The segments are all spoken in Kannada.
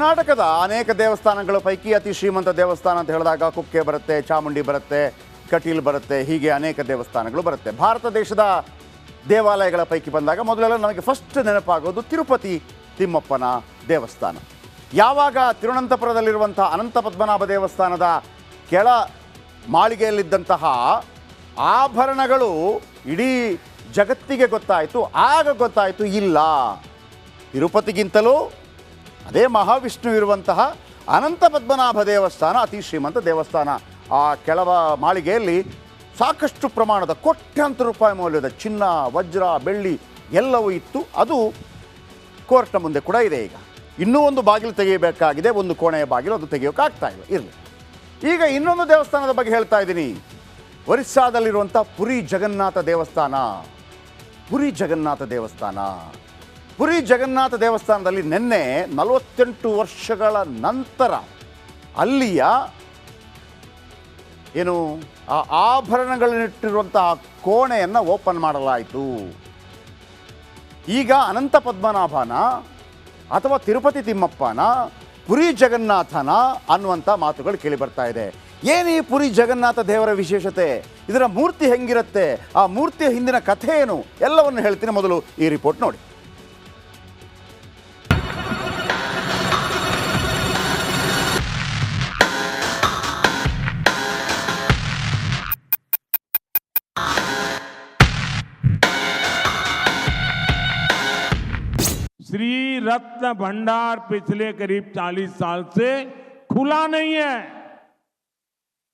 ಕರ್ನಾಟಕದ ಅನೇಕ ದೇವಸ್ಥಾನಗಳ ಪೈಕಿ ಅತಿ ಶ್ರೀಮಂತ ದೇವಸ್ಥಾನ ಅಂತ ಹೇಳಿದಾಗ ಕುಕ್ಕೆ ಬರುತ್ತೆ, ಚಾಮುಂಡಿ ಬರುತ್ತೆ, ಕಟೀಲ್ ಬರುತ್ತೆ, ಹೀಗೆ ಅನೇಕ ದೇವಸ್ಥಾನಗಳು ಬರುತ್ತೆ. ಭಾರತ ದೇಶದ ದೇವಾಲಯಗಳ ಪೈಕಿ ಬಂದಾಗ ಮೊದಲೆಲ್ಲ ನಮಗೆ ಫಸ್ಟ್ ನೆನಪಾಗೋದು ತಿರುಪತಿ ತಿಮ್ಮಪ್ಪನ ದೇವಸ್ಥಾನ. ಯಾವಾಗ ತಿರುವನಂತಪುರದಲ್ಲಿರುವಂಥ ಅನಂತ ಪದ್ಮನಾಭ ದೇವಸ್ಥಾನದ ಕೆಳ ಮಾಳಿಗೆಯಲ್ಲಿದ್ದಂತಹ ಆಭರಣಗಳು ಇಡೀ ಜಗತ್ತಿಗೆ ಗೊತ್ತಾಯಿತು, ಆಗ ಗೊತ್ತಾಯಿತು ಇಲ್ಲ, ತಿರುಪತಿಗಿಂತಲೂ ಅದೇ ಮಹಾವಿಷ್ಣು ಇರುವಂತಹ ಅನಂತ ಪದ್ಮನಾಭ ದೇವಸ್ಥಾನ ಅತಿ ಶ್ರೀಮಂತ ದೇವಸ್ಥಾನ. ಆ ಕೆಳವ ಮಾಳಿಗೆಯಲ್ಲಿ ಸಾಕಷ್ಟು ಪ್ರಮಾಣದ ಕೋಟ್ಯಾಂತರ ರೂಪಾಯಿ ಮೌಲ್ಯದ ಚಿನ್ನ, ವಜ್ರ, ಬೆಳ್ಳಿ ಎಲ್ಲವೂ ಇತ್ತು. ಅದು ಕೋರ್ಟ್ನ ಮುಂದೆ ಕೂಡ ಇದೆ. ಇನ್ನೂ ಒಂದು ಬಾಗಿಲು ತೆಗೆಯಬೇಕಾಗಿದೆ, ಒಂದು ಕೋಣೆಯ ಬಾಗಿಲು, ಅದು ತೆಗೆಯೋಕ್ಕಾಗ್ತಾ ಇಲ್ಲ. ಇರಲಿ, ಈಗ ಇನ್ನೊಂದು ದೇವಸ್ಥಾನದ ಬಗ್ಗೆ ಹೇಳ್ತಾ ಇದ್ದೀನಿ. ಒರಿಸ್ಸಾದಲ್ಲಿರುವಂಥ ಪುರಿ ಜಗನ್ನಾಥ ದೇವಸ್ಥಾನ. ಪುರಿ ಜಗನ್ನಾಥ ದೇವಸ್ಥಾನದಲ್ಲಿ ನಿನ್ನೆ 48 ವರ್ಷಗಳ ನಂತರ ಅಲ್ಲಿಯ ಏನು ಆ ಆಭರಣಗಳನ್ನಿಟ್ಟಿರುವಂತಹ ಕೋಣೆಯನ್ನು ಓಪನ್ ಮಾಡಲಾಯಿತು. ಈಗ ಅನಂತ ಪದ್ಮನಾಭನ ಅಥವಾ ತಿರುಪತಿ ತಿಮ್ಮಪ್ಪನ, ಪುರಿ ಜಗನ್ನಾಥನ ಅನ್ನುವಂಥ ಮಾತುಗಳು ಕೇಳಿ ಬರ್ತಾ ಇದೆ. ಏನು ಈ ಪುರಿ ಜಗನ್ನಾಥ ದೇವರ ವಿಶೇಷತೆ, ಇದರ ಮೂರ್ತಿ ಹೆಂಗಿರುತ್ತೆ, ಆ ಮೂರ್ತಿಯ ಹಿಂದಿನ ಕಥೆ ಏನು, ಎಲ್ಲವನ್ನು ಹೇಳ್ತೀನಿ. ಮೊದಲು ಈ ರಿಪೋರ್ಟ್ ನೋಡಿ. श्री रत्न भंडार पिछले करीब 40 साल से खुला नहीं है,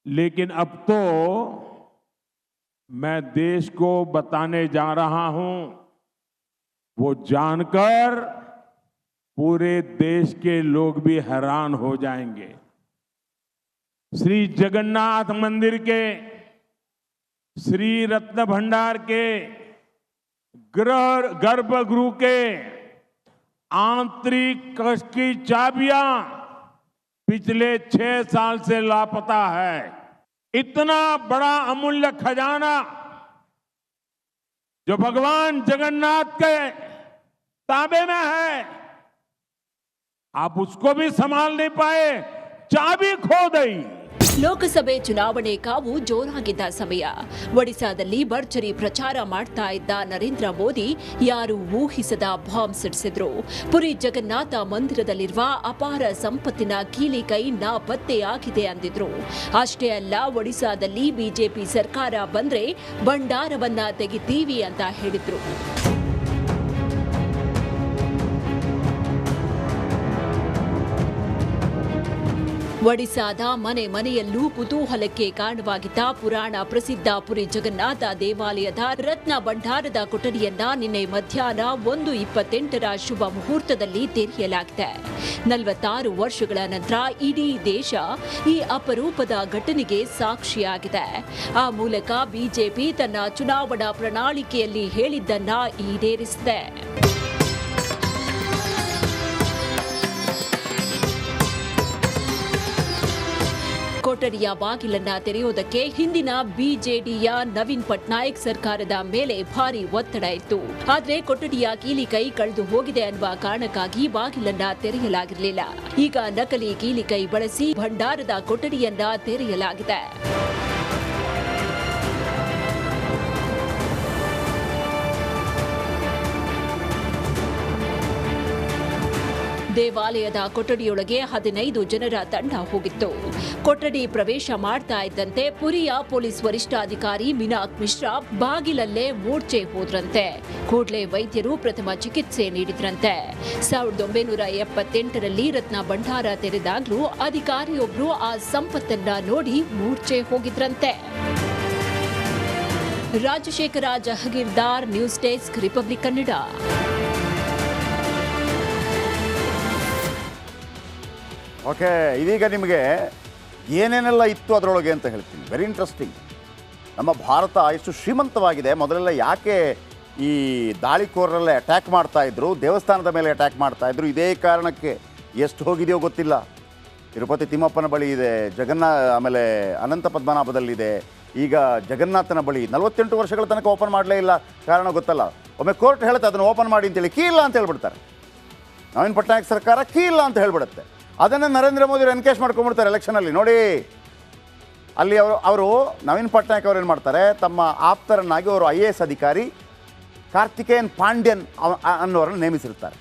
लेकिन अब तो मैं देश को बताने जा रहा हूं, वो जानकर पूरे देश के लोग भी हैरान हो जाएंगे। श्री जगन्नाथ मंदिर के श्री रत्न भंडार के गर्भगृह के आंतरिक कक्ष की चाबियां पिछले 6 साल से लापता है। इतना बड़ा अमूल्य खजाना जो भगवान जगन्नाथ के ताबे में है, आप उसको भी संभाल नहीं पाए, चाबी खो गई। ಲೋಕಸಭೆ ಚುನಾವಣೆ ಕಾವು ಜೋರಾಗಿದ್ದ ಸಮಯ. ಒಡಿಶಾದಲ್ಲಿ ಭರ್ಜರಿ ಪ್ರಚಾರ ಮಾಡ್ತಾ ಇದ್ದ ನರೇಂದ್ರ ಮೋದಿ ಯಾರು ಊಹಿಸದ ಬಾಂಬ್ ಸಿಡಿಸಿದ್ರು. ಪುರಿ ಜಗನ್ನಾಥ ಮಂದಿರದಲ್ಲಿರುವ ಅಪಾರ ಸಂಪತ್ತಿನ ಕೀಲಿ ಕೈ ನಾಪತ್ತೆಯಾಗಿದೆ ಅಂದಿದ್ರು. ಅಷ್ಟೇ ಅಲ್ಲ, ಒಡಿಶಾದಲ್ಲಿ ಬಿಜೆಪಿ ಸರ್ಕಾರ ಬಂದ್ರೆ ಭಂಡಾರವನ್ನ ತೆಗಿತೀವಿ ಅಂತ ಹೇಳಿದ್ರು. ಒಡಿಶಾದ ಮನೆ ಮನೆಯಲ್ಲೂ ಕುತೂಹಲಕ್ಕೆ ಕಾರಣವಾಗಿದ್ದ ಪುರಾಣ ಪ್ರಸಿದ್ಧ ಪುರಿ ಜಗನ್ನಾಥ ದೇವಾಲಯದ ರತ್ನ ಭಂಡಾರದ ಕೊಠಡಿಯನ್ನ ನಿನ್ನೆ ಮಧ್ಯಾಹ್ನ 1:28 ಶುಭ ಮುಹೂರ್ತದಲ್ಲಿ ತೆರೆಯಲಾಗಿದೆ. 46 ವರ್ಷಗಳ ನಂತರ ಇಡೀ ದೇಶ ಈ ಅಪರೂಪದ ಘಟನೆಗೆ ಸಾಕ್ಷಿಯಾಗಿದೆ. ಆ ಮೂಲಕ ಬಿಜೆಪಿ ತನ್ನ ಚುನಾವಣಾ ಪ್ರಣಾಳಿಕೆಯಲ್ಲಿ ಹೇಳಿದ್ದನ್ನ ಈಡೇರಿಸಿದೆ. ಕೊಠಡಿಯ ಬಾಗಿಲನ್ನ ತೆರೆಯುವುದಕ್ಕೆ ಹಿಂದಿನ ಬಿಜೆಡಿಯ ನವೀನ್ ಪಟ್ನಾಯಕ್ ಸರ್ಕಾರದ ಮೇಲೆ ಭಾರಿ ಒತ್ತಡ ಇತ್ತು. ಆದರೆ ಕೊಠಡಿಯ ಕೀಲಿ ಕೈ ಕಳೆದು ಹೋಗಿದೆ ಅನ್ನುವ ಕಾರಣಕ್ಕಾಗಿ ಬಾಗಿಲನ್ನ ತೆರೆಯಲಾಗಿರಲಿಲ್ಲ. ಈಗ ನಕಲಿ ಕೀಲಿ ಕೈ ಬಳಸಿ ಭಂಡಾರದ ಕೊಠಡಿಯನ್ನ ತೆರೆಯಲಾಗಿದೆ. ದೇವಾಲಯದ ಕೊಠಡಿಯೊಳಗೆ 15 ಜನರ ತಂಡ ಹೋಗಿತ್ತು. ಕೊಠಡಿ ಪ್ರವೇಶ ಮಾಡ್ತಾ ಇದ್ದಂತೆ ಪುರಿಯ ಪೊಲೀಸ್ ವರಿಷ್ಠಾಧಿಕಾರಿ ಮಿನಾಕ್ ಮಿಶ್ರಾ ಬಾಗಿಲಲ್ಲೇ ಮೂರ್ಛೆ ಹೋದ್ರಂತೆ. ಕೂಡಲೇ ವೈದ್ಯರು ಪ್ರಥಮ ಚಿಕಿತ್ಸೆ ನೀಡಿದ್ರಂತೆ. 1978ರಲ್ಲಿ ರತ್ನ ಭಂಡಾರ ತೆರೆದಾಗ್ಲೂ ಅಧಿಕಾರಿಯೊಬ್ರು ಆ ಸಂಪತ್ತನ್ನ ನೋಡಿ ಮೂರ್ಛೆ ಹೋಗಿದ್ರಂತೆ. Rajashekhara Jahagirdar, news desk, Republic Kannada. Okay, ಇದೀಗ ನಿಮಗೆ ಏನೇನೆಲ್ಲ ಇತ್ತು ಅದರೊಳಗೆ ಅಂತ ಹೇಳ್ತೀನಿ. Very interesting. ನಮ್ಮ ಭಾರತ ಎಷ್ಟು ಶ್ರೀಮಂತವಾಗಿದೆ. ಮೊದಲೆಲ್ಲ ಯಾಕೆ ಈ ದಾಳಿಕೋರರಲ್ಲೇ ಅಟ್ಯಾಕ್ ಮಾಡ್ತಾಯಿದ್ರು, ದೇವಸ್ಥಾನದ ಮೇಲೆ ಅಟ್ಯಾಕ್ ಮಾಡ್ತಾಯಿದ್ರು, ಇದೇ ಕಾರಣಕ್ಕೆ. ಎಷ್ಟು ಹೋಗಿದೆಯೋ ಗೊತ್ತಿಲ್ಲ. ತಿರುಪತಿ ತಿಮ್ಮಪ್ಪನ ಬಳಿ ಇದೆ, ಆಮೇಲೆ ಅನಂತ ಪದ್ಮನಾಭದಲ್ಲಿದೆ, ಈಗ ಜಗನ್ನಾಥನ ಬಳಿ 48 ವರ್ಷಗಳ ತನಕ ಓಪನ್ ಮಾಡಲೇ ಇಲ್ಲ. ಕಾರಣ ಗೊತ್ತಲ್ಲ. ಒಮ್ಮೆ ಕೋರ್ಟ್ ಹೇಳುತ್ತೆ ಅದನ್ನು ಓಪನ್ ಮಾಡಿ ಅಂತೇಳಿ, ಕೀ ಇಲ್ಲ ಅಂತ ಹೇಳ್ಬಿಡ್ತಾರೆ. ನವೀನ್ ಪಟ್ನಾಯಕ್ ಸರ್ಕಾರ ಕೀ ಇಲ್ಲ ಅಂತ ಹೇಳ್ಬಿಡುತ್ತೆ. ಅದನ್ನು ನರೇಂದ್ರ ಮೋದಿ ಎನ್ಕೇಶ್ ಮಾಡ್ಕೊಂಡ್ಬಿಡ್ತಾರೆ ಎಲೆಕ್ಷನಲ್ಲಿ. ನೋಡಿ ಅಲ್ಲಿ ಅವರು ನವೀನ್ ಪಟ್ನಾಯಕ್ ಅವರು ಏನು ಮಾಡ್ತಾರೆ, ತಮ್ಮ ಆಪ್ತರನ್ನಾಗಿ ಅವರು IAS ಅಧಿಕಾರಿ ಕಾರ್ತಿಕೇಯನ್ ಪಾಂಡ್ಯನ್ ಅನ್ನೋರನ್ನು ನೇಮಿಸಿರ್ತಾರೆ.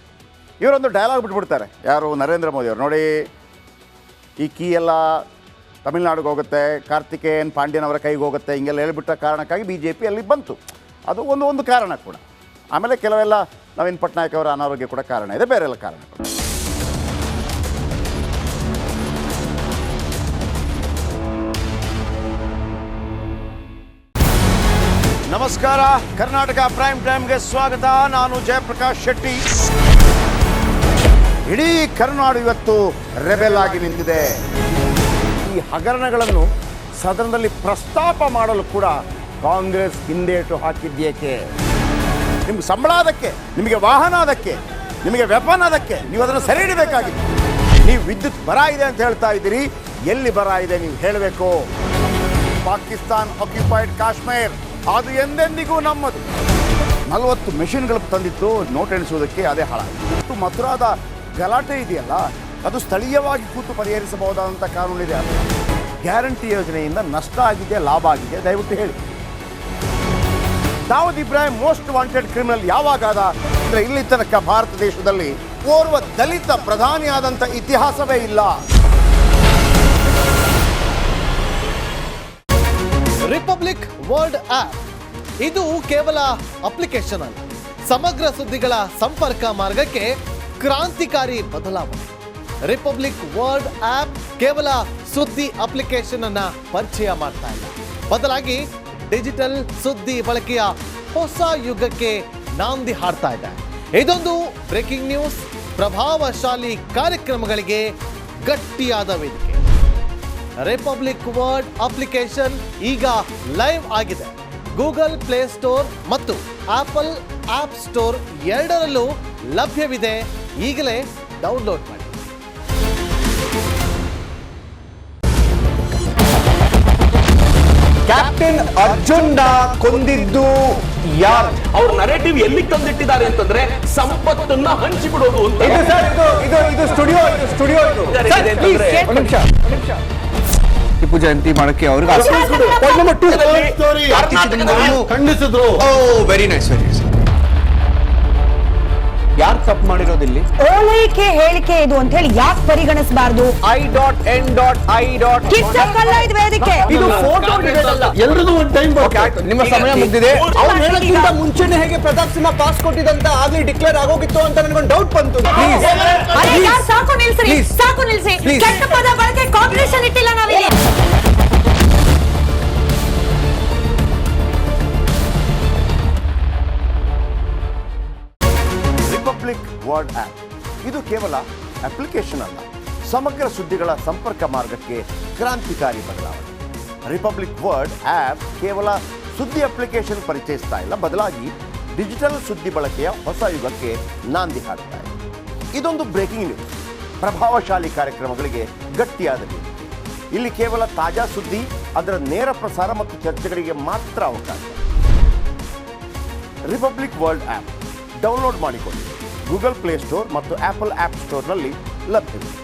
ಇವರೊಂದು ಡೈಲಾಗ್ ಬಿಟ್ಬಿಡ್ತಾರೆ, ಯಾರು ನರೇಂದ್ರ ಮೋದಿ ಅವರು. ನೋಡಿ, ಈ ಕೀ ಎಲ್ಲ ತಮಿಳ್ನಾಡಿಗೆ ಹೋಗುತ್ತೆ, ಕಾರ್ತಿಕೇಯನ್ ಪಾಂಡ್ಯನ್ ಅವರ ಕೈಗೆ ಹೋಗುತ್ತೆ, ಹಿಂಗೆಲ್ಲ ಹೇಳಿಬಿಟ್ಟ ಕಾರಣಕ್ಕಾಗಿ BJP ಅಲ್ಲಿ ಬಂತು. ಅದು ಒಂದು ಕಾರಣ ಕೂಡ. ಆಮೇಲೆ ಕೆಲವೆಲ್ಲ ನವೀನ್ ಪಟ್ನಾಯಕ್ ಅವರ ಅನಾರೋಗ್ಯ ಕೂಡ ಕಾರಣ ಇದೆ, ಬೇರೆ ಎಲ್ಲ ಕಾರಣಗಳು. ನಮಸ್ಕಾರ, ಕರ್ನಾಟಕ ಪ್ರೈಮ್ ಟೈಮ್ಗೆ ಸ್ವಾಗತ. ನಾನು ಜಯಪ್ರಕಾಶ್ ಶೆಟ್ಟಿ. ಇಡೀ ಕರುನಾಡು ಇವತ್ತು ರೆಬೆಲ್ ಆಗಿ ನಿಂತಿದೆ. ಈ ಹಗರಣಗಳನ್ನು ಸದನದಲ್ಲಿ ಪ್ರಸ್ತಾಪ ಮಾಡಲು ಕೂಡ ಕಾಂಗ್ರೆಸ್ ಹಿಂದೇಟು ಹಾಕಿದ್ದೇಕೆ? ನಿಮ್ಗೆ ಸಂಬಳ ಅದಕ್ಕೆ, ನಿಮಗೆ ವಾಹನ ಅದಕ್ಕೆ, ನಿಮಗೆ ವೆಪನ್ ಅದಕ್ಕೆ, ನೀವು ಅದನ್ನು ಸೆರೆ ಹಿಡಬೇಕಾಗಿತ್ತು. ನೀವು ವಿದ್ಯುತ್ ಬರ ಇದೆ ಅಂತ ಹೇಳ್ತಾ ಇದ್ದೀರಿ, ಎಲ್ಲಿ ಬರ ಇದೆ ನೀವು ಹೇಳಬೇಕು. ಪಾಕಿಸ್ತಾನ್ ಆಕ್ಯುಪೈಡ್ ಕಾಶ್ಮೀರ್ ಅದು ಎಂದೆಂದಿಗೂ ನಮ್ಮದು. 40 ಮೆಷಿನ್ಗಳು ತಂದಿತ್ತು ನೋಟ್ ಎಣಿಸುವುದಕ್ಕೆ, ಅದೇ ಹಾಳಾಯಿತು. ಮಥುರಾದ ಗಲಾಟೆ ಇದೆಯಲ್ಲ, ಅದು ಸ್ಥಳೀಯವಾಗಿ ಕೂತು ಪರಿಹರಿಸಬಹುದಾದಂಥ ಕಾನೂನಿದೆ. ಗ್ಯಾರಂಟಿ ಯೋಜನೆಯಿಂದ ನಷ್ಟ ಆಗಿದೆ, ಲಾಭ ಆಗಿದೆ, ದಯವಿಟ್ಟು ಹೇಳಿ. Dawood Ibrahim most wanted criminal ಯಾವಾಗಾದ ಅಂದರೆ ಇಲ್ಲಿ ತನಕ ಭಾರತ ದೇಶದಲ್ಲಿ ಓರ್ವ ದಲಿತ ಪ್ರಧಾನಿಯಾದಂಥ ಇತಿಹಾಸವೇ ಇಲ್ಲ. ರಿಪಬ್ಲಿಕ್ ವರ್ಲ್ಡ್ ಆಪ್ ಇದು ಕೇವಲ ಅಪ್ಲಿಕೇಶನ್ ಅಲ್ಲ, ಸಮಗ್ರ ಸುದ್ದಿಗಳ ಸಂಪರ್ಕ ಮಾರ್ಗಕ್ಕೆ ಕ್ರಾಂತಿಕಾರಿ ಬದಲಾವಣೆ. ರಿಪಬ್ಲಿಕ್ ವರ್ಲ್ಡ್ ಆಪ್ ಕೇವಲ ಸುದ್ದಿ ಅಪ್ಲಿಕೇಶನ್ ಅನ್ನ ಪರಿಚಯ ಮಾಡ್ತಾ ಇಲ್ಲ, ಬದಲಾಗಿ ಡಿಜಿಟಲ್ ಸುದ್ದಿ ಬಳಕೆಯ ಹೊಸ ಯುಗಕ್ಕೆ ನಾಂದಿ ಹಾಡ್ತಾ ಇದೆ. ಇದೊಂದು ಬ್ರೇಕಿಂಗ್ ನ್ಯೂಸ್, ಪ್ರಭಾವಶಾಲಿ ಕಾರ್ಯಕ್ರಮಗಳಿಗೆ ಗಟ್ಟಿಯಾದ ವೇದಿಕೆ. ರಿಪಬ್ಲಿಕ್ ವರ್ಲ್ಡ್ ಅಪ್ಲಿಕೇಶನ್ ಈಗ ಲೈವ್ ಆಗಿದೆ. ಗೂಗಲ್ ಪ್ಲೇ ಸ್ಟೋರ್ ಮತ್ತು ಆಪಲ್ ಆಪ್ ಸ್ಟೋರ್ ಎರಡರಲ್ಲೂ ಲಭ್ಯವಿದೆ. ಈಗಲೇ ಡೌನ್ಲೋಡ್ ಮಾಡಿ. ಕ್ಯಾಪ್ಟನ್ ಅರ್ಜುನ್ ಕೊಂದಿದ್ದು ಯಾರು? ಅವ್ರ ನರೇಟಿವ್ ಎಲ್ಲಿ ತಂದಿಟ್ಟಿದ್ದಾರೆ ಅಂತಂದ್ರೆ ಸಂಪತ್ತನ್ನ ಹಂಚಿಬಿಡೋದು ಅಂತ. ಇದು ಸ್ಟುಡಿಯೋ ಟಿಪ್ಪು ಜಯಂತಿ ಮಾಡಕ್ಕೆ ಅವ್ರಿಗೆ ಖಂಡಿಸಿದ್ರು. Very nice, very nice. ಯಾರು ತಪ್ಪು ಮಾಡಿರೋದಿಲ್ಲಿ? ಓಲೈಕೆ ಹೇಳಿಕೆ ಇದು ಅಂತ ಹೇಳಿ ಯಾಕೆ ಪರಿಗಣಿಸಬಾರದು? I.N.I. ಕಿಚ್ಚಕ್ಕಲ್ಲ ಇದು ವೇದಿಕೆ. ಇದು ಫೋಟೋ ಎಲ್ರಿಗೂ ಒಂದು ಟೈಮ್. ನಿಮ್ಮ ಸಮಯ ಮುಗಿದಿದೆ. ಅವ್ರು ಹೇಳೋಕ್ಕಿಂತ ಮುಂಚೆನೆ ಹೇಗೆ ಪ್ರತಾಪ್ ಸಿಂಹ ಪಾಸ್ ಕೊಟ್ಟಿದಂತ ಆಗ್ಲಿ ಡಿಕ್ಲೇರ್ ಆಗೋಗಿತ್ತು ಅಂತ ನನಗೊಂದು ಡೌಟ್ ಬಂತು. ಅರೆ ಯಾರು ಸಾಕು ನಿಲ್ಸ್ರಿ, ಸಾಕು ನಿಲ್ಸಿ. ಕೆಟ್ಟ ಪದ ಬಳಕೆ ಕಾಂಪಿಟೇಷನ್ ಇಟ್ಟಿಲ್ಲ ನಾವಿಲ್ಲಿ. ರಿಪಬ್ಲಿಕ್ ವರ್ಲ್ಡ್ ಆ್ಯಪ್ ಇದು ಕೇವಲ ಅಪ್ಲಿಕೇಶನ್ ಅಲ್ಲ, ಸಮಗ್ರ ಸುದ್ದಿಗಳ ಸಂಪರ್ಕ ಮಾರ್ಗಕ್ಕೆ ಕ್ರಾಂತಿಕಾರಿ ಬದಲಾವಣೆ. ರಿಪಬ್ಲಿಕ್ ವರ್ಲ್ಡ್ ಆ್ಯಪ್ ಕೇವಲ ಸುದ್ದಿ ಅಪ್ಲಿಕೇಶನ್ ಪರಿಚಯಿಸ್ತಾ ಇಲ್ಲ, ಬದಲಾಗಿ ಡಿಜಿಟಲ್ ಸುದ್ದಿ ಬಳಕೆಯ ಹೊಸ ಯುಗಕ್ಕೆ ನಾಂದಿ ಹಾಡ್ತಾ ಇದೆ. ಇದೊಂದು ಬ್ರೇಕಿಂಗ್ ನ್ಯೂಸ್, ಪ್ರಭಾವಶಾಲಿ ಕಾರ್ಯಕ್ರಮಗಳಿಗೆ ಗಟ್ಟಿಯಾದ ವೇದಿಕೆ. ಇಲ್ಲಿ ಕೇವಲ ತಾಜಾ ಸುದ್ದಿ, ಅದರ ನೇರ ಪ್ರಸಾರ ಮತ್ತು ಚರ್ಚೆಗಳಿಗೆ ಮಾತ್ರ ಅವಕಾಶ. ರಿಪಬ್ಲಿಕ್ ವರ್ಲ್ಡ್ ಆ್ಯಪ್ ಡೌನ್ಲೋಡ್ ಮಾಡಿಕೊಳ್ಳಿ. ಗೂಗಲ್ ಪ್ಲೇ ಸ್ಟೋರ್ ಮತ್ತು ಆಪಲ್ ಆಪ್ ಸ್ಟೋರ್ನಲ್ಲಿ ಲಭ್ಯವಿದೆ.